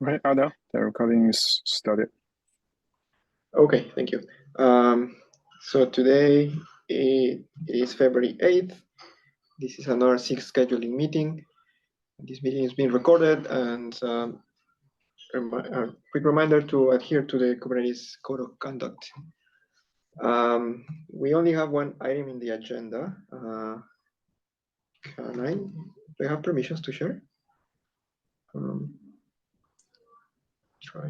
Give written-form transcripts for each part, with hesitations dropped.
Okay, Ada, the recording is started. Okay, thank you. So today it is February 8th. This is another SIG scheduling meeting. This meeting is being recorded, and a quick reminder to adhere to the Kubernetes Code of Conduct. We only have one item in the agenda. Do I have permissions to share? Try.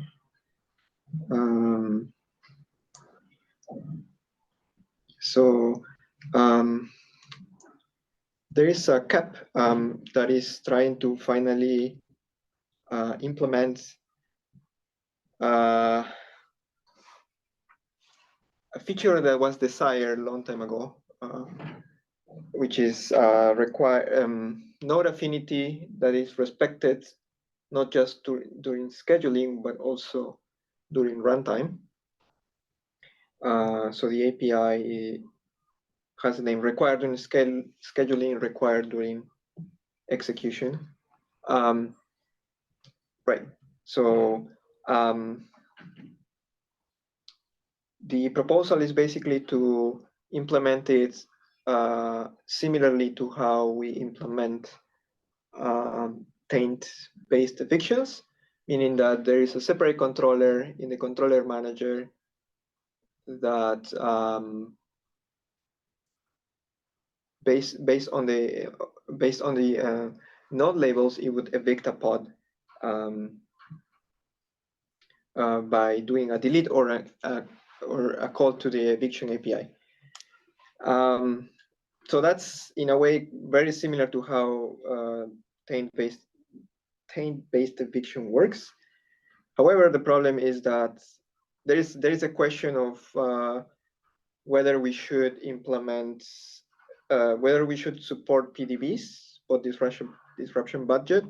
There is a CAP that is trying to finally implement a feature that was desired a long time ago, which is node affinity that is respected not just during scheduling, but also during runtime. So the API has the name required during scheduling, required during execution. Right. So the proposal is basically to implement it similarly to how we implement taint-based evictions, meaning that there is a separate controller in the controller manager that based on the node labels, it would evict a pod by doing a delete or a call to the eviction API. So that's in a way very similar to how taint-based eviction works. However, the problem is that there is a question of whether we should implement, whether we should support PDBs or disruption budget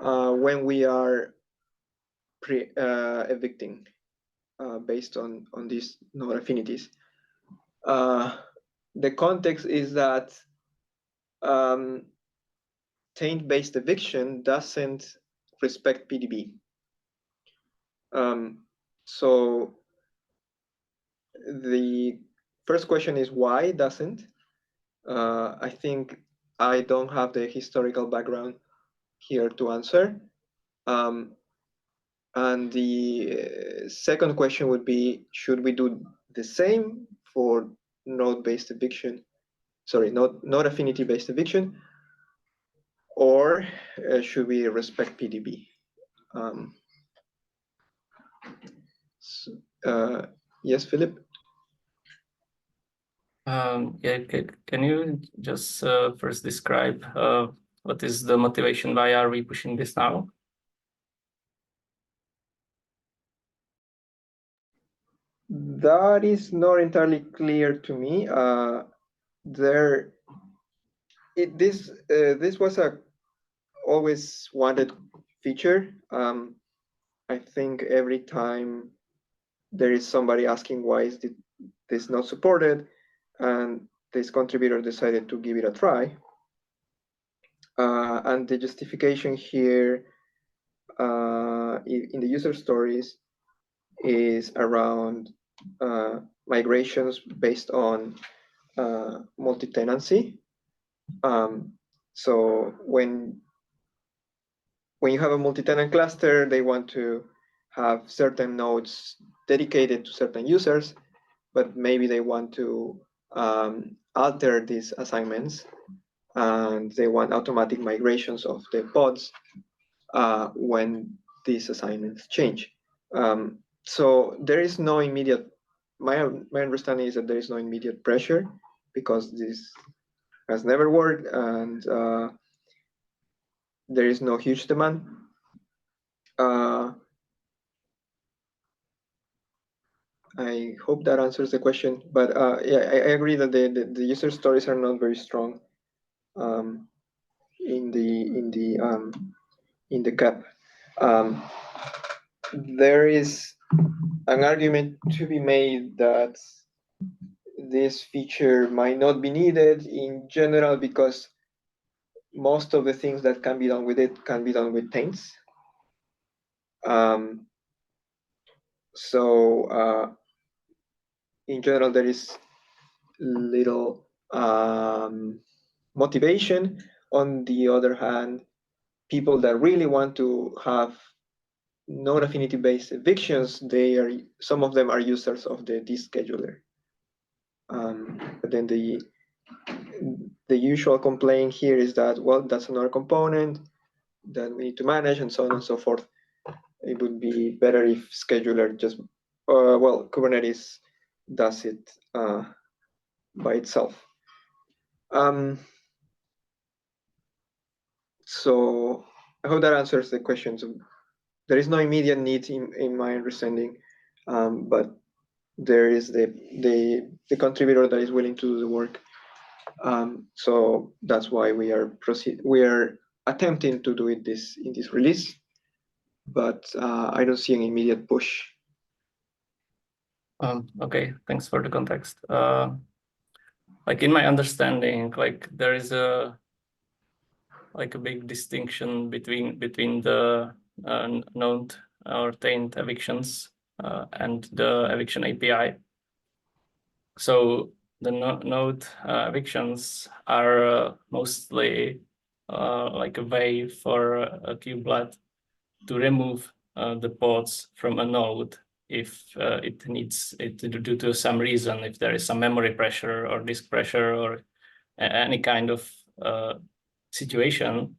when we are evicting based on these node affinities. The context is that taint-based eviction doesn't respect PDB. So the first question is why doesn't? I think I don't have the historical background here to answer. And the second question would be, should we do the same for node-based eviction? Sorry, node affinity-based eviction, or should we respect PDB? Yes, Philip? Yeah, can you just first describe what is the motivation? Why are we pushing this now? That is not entirely clear to me. This was a always wanted feature. I think every time there is somebody asking why is this not supported, and this contributor decided to give it a try. And the justification here in the user stories is around migrations based on multi-tenancy. So when you have a multi-tenant cluster, they want to have certain nodes dedicated to certain users, but maybe they want to alter these assignments, and they want automatic migrations of the pods when these assignments change. So there is no immediate, my understanding is that there is no immediate pressure because this has never worked, and there is no huge demand. I hope that answers the question, but yeah, I agree that the user stories are not very strong in the CAP. There is an argument to be made that this feature might not be needed in general because most of the things that can be done with it can be done with taints. So in general, there is little motivation. On the other hand, people that really want to have node affinity based evictions, some of them are users of the descheduler. But then the usual complaint here is that, well, that's another component that we need to manage, and so on and so forth. It would be better if scheduler just, well, Kubernetes does it by itself. So I hope that answers the questions. There is no immediate need in my understanding, but there is the contributor that is willing to do the work. So that's why we are attempting to do it in this release, but I don't see an immediate push. Okay, thanks for the context. Like in my understanding, like there is a big distinction between the node or taint evictions and the eviction API. So the node evictions are mostly like a way for a kubelet to remove the pods from a node if it needs it due to some reason, if there is some memory pressure or disk pressure or any kind of situation.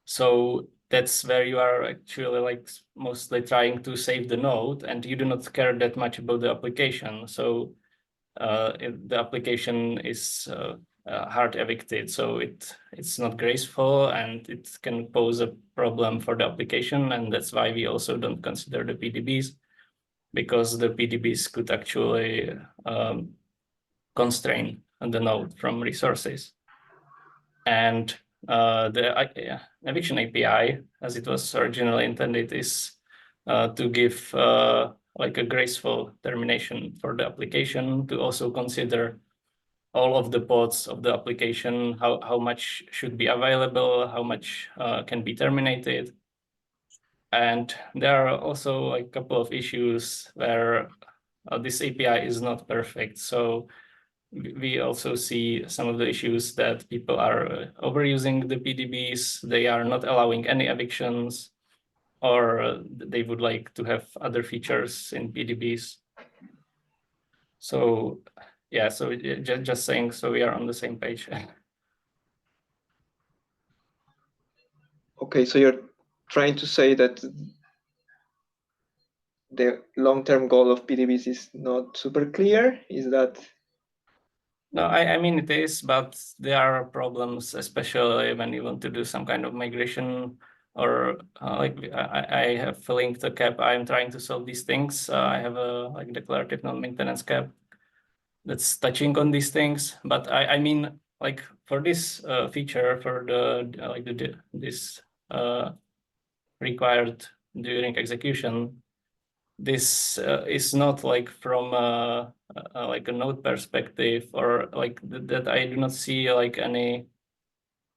So that's where you are actually like mostly trying to save the node, and you do not care that much about the application. So if the application is hard evicted, so it's not graceful and it can pose a problem for the application, and that's why we also don't consider the PDBs, because the PDBs could actually constrain the node from resources. And the eviction API, as it was originally intended, is to give like a graceful termination for the application, to also consider all of the pods of the application, how much should be available, how much can be terminated. And there are also like a couple of issues where this API is not perfect. So we also see some of the issues that people are overusing the PDBs. They are not allowing any evictions, or they would like to have other features in PDBs. So yeah, so just saying, so we are on the same page. Okay, so you're trying to say that the long-term goal of PDBs is not super clear? Is that? No, I mean it is, but there are problems, especially when you want to do some kind of migration, or like I have linked a cap. I'm trying to solve these things. I have a like declarative non-maintenance cap that's touching on these things. But I mean, like for this feature, for the this required during execution, this is not like from like a node perspective, or like that I do not see like any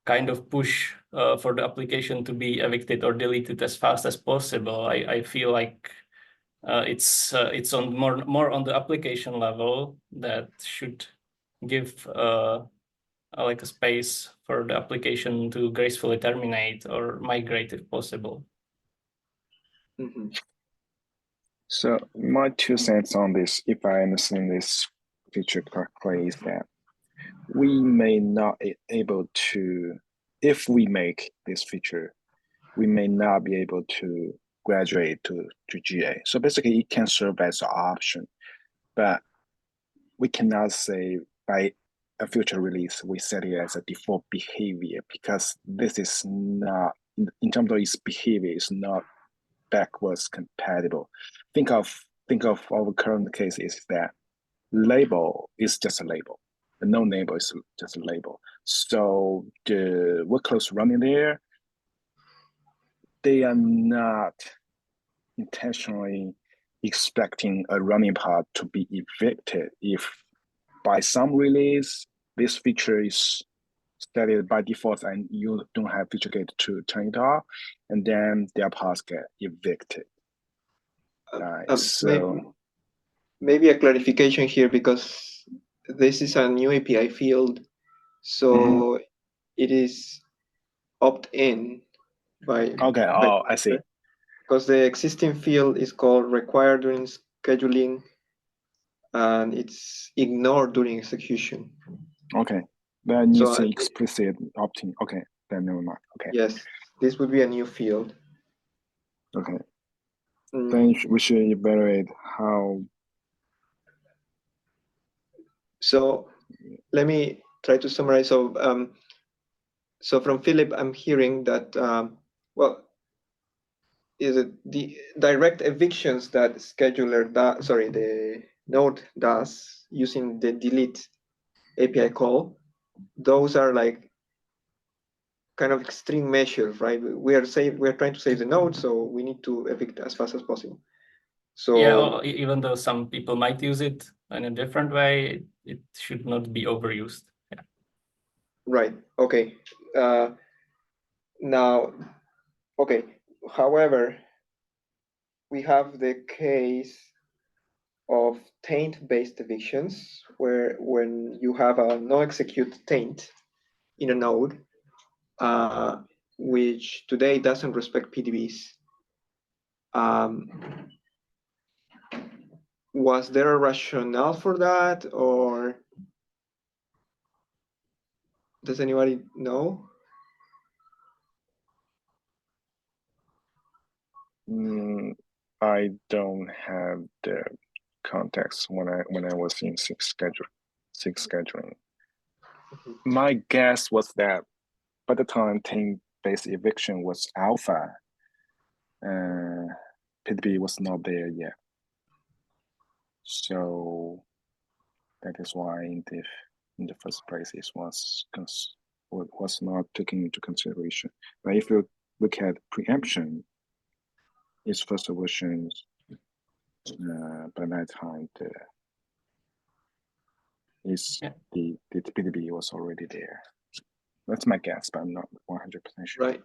kind of push for the application to be evicted or deleted as fast as possible. I feel like it's on more on the application level that should give like a space for the application to gracefully terminate or migrate if possible. Mm-hmm. So my 2 cents on this, if I understand this feature correctly, is that we may not be able to, if we make this feature, we may not be able to graduate to GA. So basically it can serve as an option, but we cannot say by a future release, we set it as a default behavior, because this is not, in terms of its behavior, is not backwards compatible. Think of our current case is that label is just a label. The no label is just a label. So the workloads running there, they are not intentionally expecting a running pod to be evicted if by some release this feature is set it by default and you don't have feature gate to turn it off, and then their pods get evicted. So maybe a clarification here, because this is a new API field, so it is opt-in by. Okay. Oh, I see. Because the existing field is called required during scheduling, and it's ignored during execution. Okay. That needs So an explicit opt-in. Okay. Then never mind. Okay. yes, this would be a new field. Okay. Then we should evaluate how. So let me try to summarize. So from Philip, I'm hearing that is it the direct evictions that the node does using the delete API call? Those are like kind of extreme measures, right? We're trying to save the node, so we need to evict as fast as possible. So yeah, even though some people might use it in a different way, it should not be overused. Yeah. Right. Okay. Now, okay. However, we have the case of taint-based evictions, where when you have a no-execute taint in a node, which today doesn't respect PDBs. Was there a rationale for that, or does anybody know? I don't have the context when I was in SIG scheduling. My guess was that by the time taint-based eviction was alpha, PDB was not there yet. So that is why in the first place it was not taken into consideration. But if you look at preemption, its first version, by that time the PDB was already there. That's my guess, but I'm not 100% sure. Right.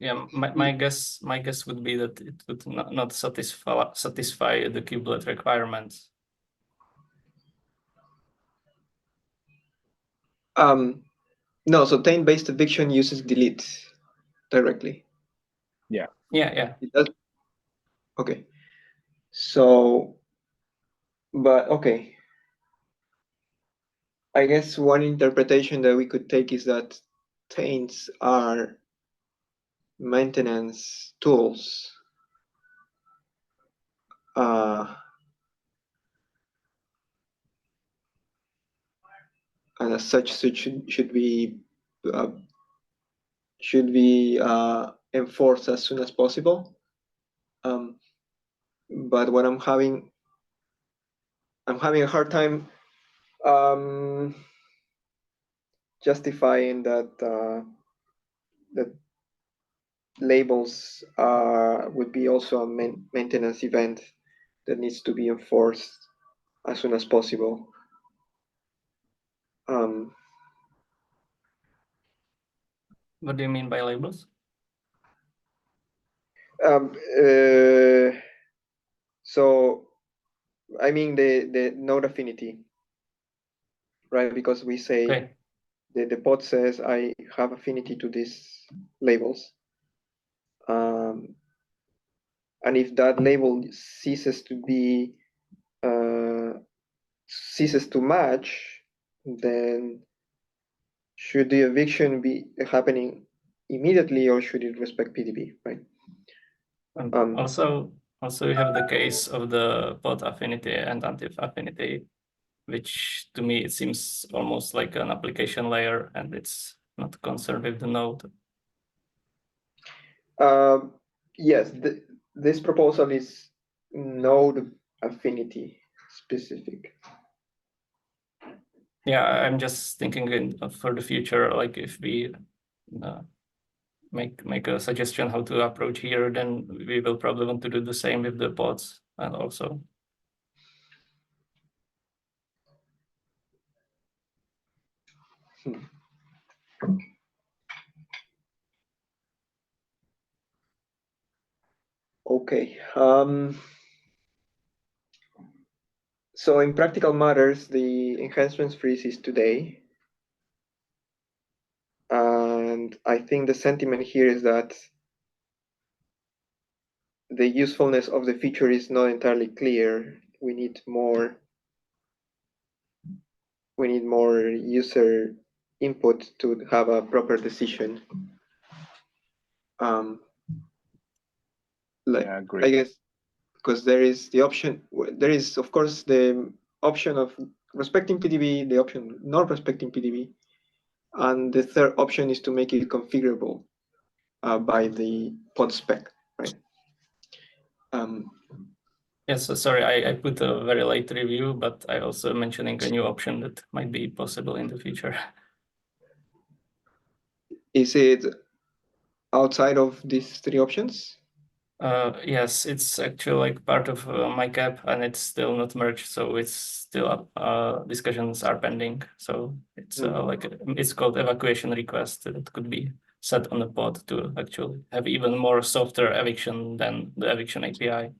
Yeah, my guess would be that it would not satisfy the kubelet requirements. No, so taint-based eviction uses delete directly. Yeah. It does. Okay. So, but okay. I guess one interpretation that we could take is that taints are maintenance tools. And as such, should be enforced as soon as possible. But what I'm having a hard time justifying that that labels would be also a maintenance event that needs to be enforced as soon as possible. What do you mean by labels? So I mean the node affinity, right? Because we say the pod says I have affinity to these labels. And if that label ceases to match, then should the eviction be happening immediately, or should it respect PDB, right? Also you have the case of the pod affinity and anti-affinity, which to me it seems almost like an application layer, and it's not concerned with the node. Yes, this proposal is node affinity specific. Yeah, I'm just thinking for the future, like if we make a suggestion how to approach here, then we will probably want to do the same with the pods and also. Okay. So in practical matters, the enhancements freeze is today. And I think the sentiment here is that the usefulness of the feature is not entirely clear. We need more user input to have a proper decision. Yeah, I agree. I guess because there is the option, there is of course the option of respecting PDB, the option not respecting PDB, and the third option is to make it configurable by the pod spec, right? Yes, so sorry, I put a very late review, but I also mentioning a new option that might be possible in the future. Is it outside of these three options? Yes, it's actually like part of my cap, and it's still not merged, so it's still discussions are pending. So it's it's called evacuation request that could be set on the pod to actually have even more softer eviction than the eviction API.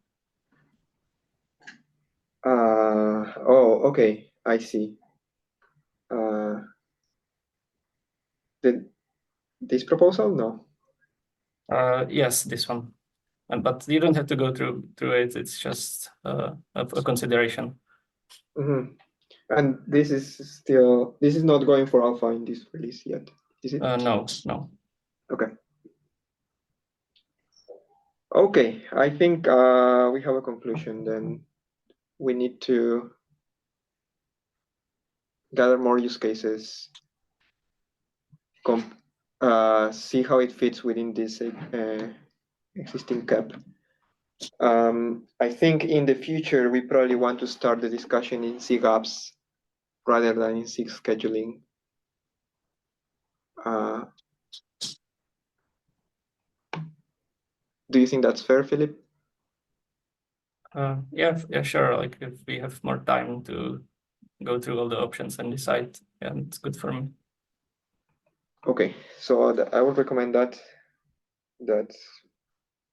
Oh, okay, I see. This proposal? No. Yes, this one. But you don't have to go through it. It's just a consideration. Mm-hmm. And this is not going for alpha in this release yet, is it? No. Okay. Okay, I think we have a conclusion. Then we need to gather more use cases, see how it fits within this existing cap. I think in the future, we probably want to start the discussion in SIG apps rather than in SIG scheduling. Do you think that's fair, Philip? Yeah, sure. Like if we have more time to go through all the options and decide, yeah, it's good for me. Okay, so I would recommend that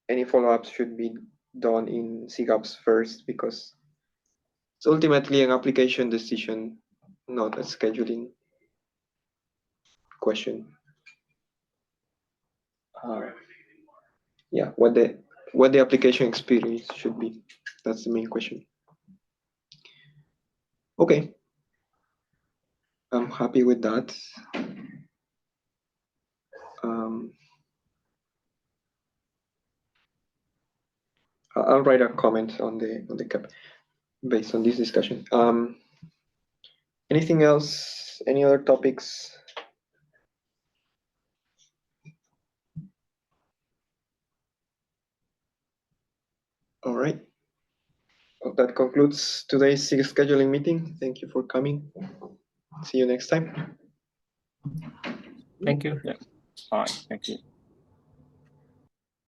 any follow-ups should be done in SIG apps first, because it's ultimately an application decision, not a scheduling question. Yeah, what the application experience should be. That's the main question. Okay, I'm happy with that. I'll write a comment on the cap based on this discussion. Anything else? Any other topics? All right. Well, that concludes today's SIG scheduling meeting. Thank you for coming. See you next time. Thank you. Yeah. Fine. Thank you.